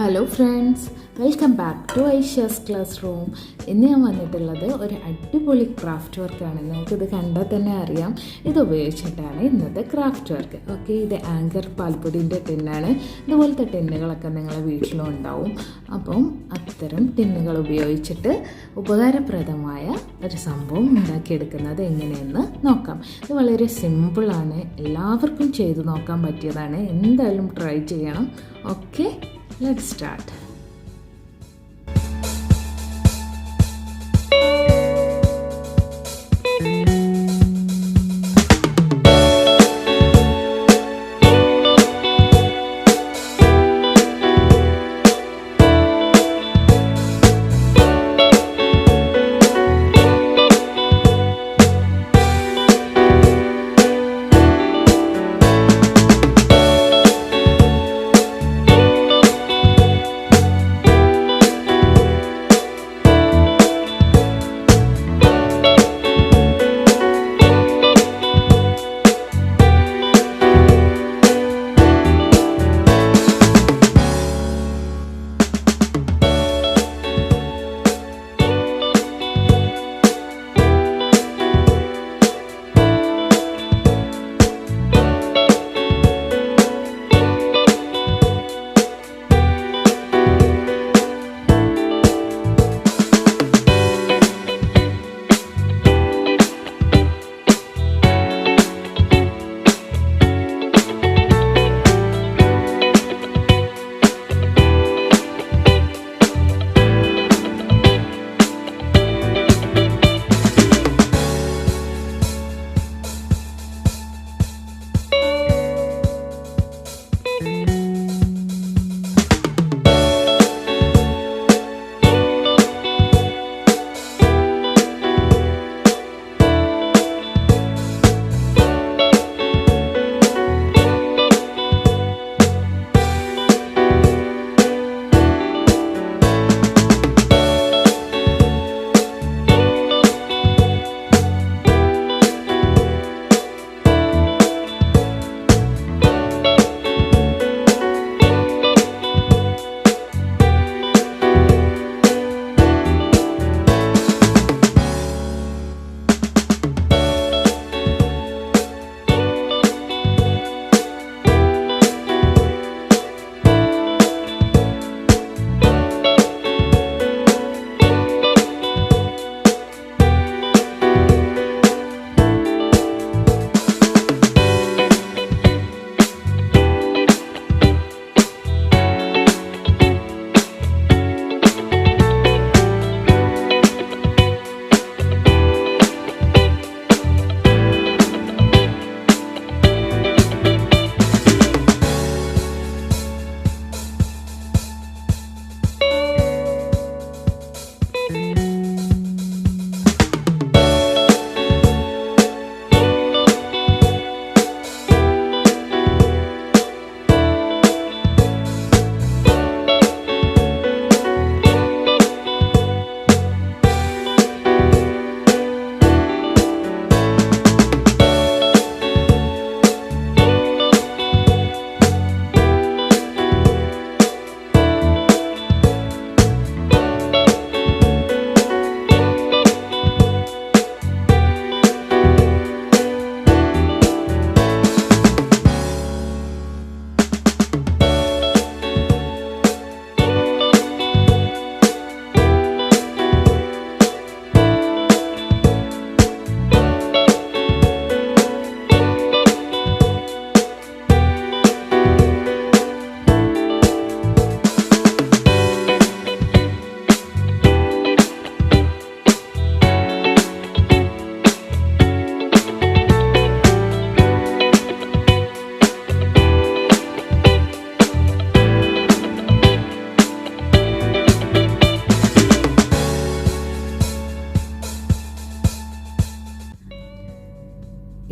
Hello friends, welcome back to Aisha's classroom. ഇന്ന് ഞാൻ വന്നിട്ടുള്ളത് ഒരു അടിപൊളി ക്രാഫ്റ്റ് വർക്കാണ്. നിങ്ങൾക്കിത് കണ്ടാൽ തന്നെ അറിയാം ഇത് ഉപയോഗിച്ചിട്ടാണ് ഇന്നത്തെ ക്രാഫ്റ്റ് വർക്ക്. ഓക്കെ, ഇത് ആങ്കർ പാൽപ്പൊടിൻ്റെ ടിന്നാണ്. ഇതുപോലത്തെ ടിന്നുകളൊക്കെ നിങ്ങളുടെ വീട്ടിലും ഉണ്ടാവും. അപ്പം അത്തരം ടിന്നുകൾ ഉപയോഗിച്ചിട്ട് ഉപകാരപ്രദമായ ഒരു സംഭവം ഉണ്ടാക്കിയെടുക്കുന്നത് എങ്ങനെയെന്ന് നോക്കാം. ഇത് വളരെ സിമ്പിളാണ്, എല്ലാവർക്കും ചെയ്ത് നോക്കാൻ പറ്റിയതാണ്. എന്തായാലും ട്രൈ ചെയ്യണം. Okay, let's start.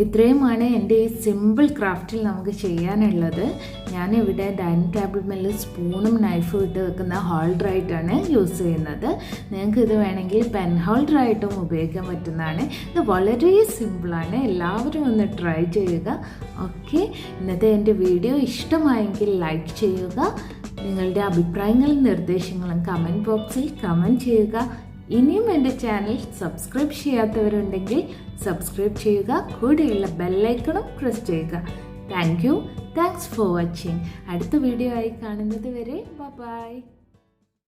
ഇത്രയുമാണ് എൻ്റെ ഈ സിമ്പിൾ ക്രാഫ്റ്റിൽ നമുക്ക് ചെയ്യാനുള്ളത്. ഞാനിവിടെ ഡൈനിങ് ടേബിൾ മേലെ സ്പൂണും നൈഫും ഇട്ട് വെക്കുന്ന ഹോൾഡറായിട്ടാണ് യൂസ് ചെയ്യുന്നത്. നിങ്ങൾക്ക് ഇത് വേണമെങ്കിൽ പെൻ ഹോൾഡറായിട്ടും ഉപയോഗിക്കാൻ പറ്റുന്നതാണ്. ഇത് വളരെ സിമ്പിളാണ്, എല്ലാവരും ഒന്ന് ട്രൈ ചെയ്യുക. ഓക്കെ, ഇന്നത്തെ എൻ്റെ വീഡിയോ ഇഷ്ടമായെങ്കിൽ ലൈക്ക് ചെയ്യുക, നിങ്ങളുടെ അഭിപ്രായങ്ങളും നിർദ്ദേശങ്ങളും കമൻറ്റ് ബോക്സിൽ കമൻറ്റ് ചെയ്യുക. ഇനിയും എൻ്റെ ചാനൽ സബ്സ്ക്രൈബ് ചെയ്യാത്തവരുണ്ടെങ്കിൽ സബ്സ്ക്രൈബ് ചെയ്യുക. കൂടെയുള്ള ബെല്ലൈക്കണും പ്രസ് ചെയ്യുക. Thanks for watching. അടുത്ത വീഡിയോ ആയി കാണുന്നത് വരെ ബൈ.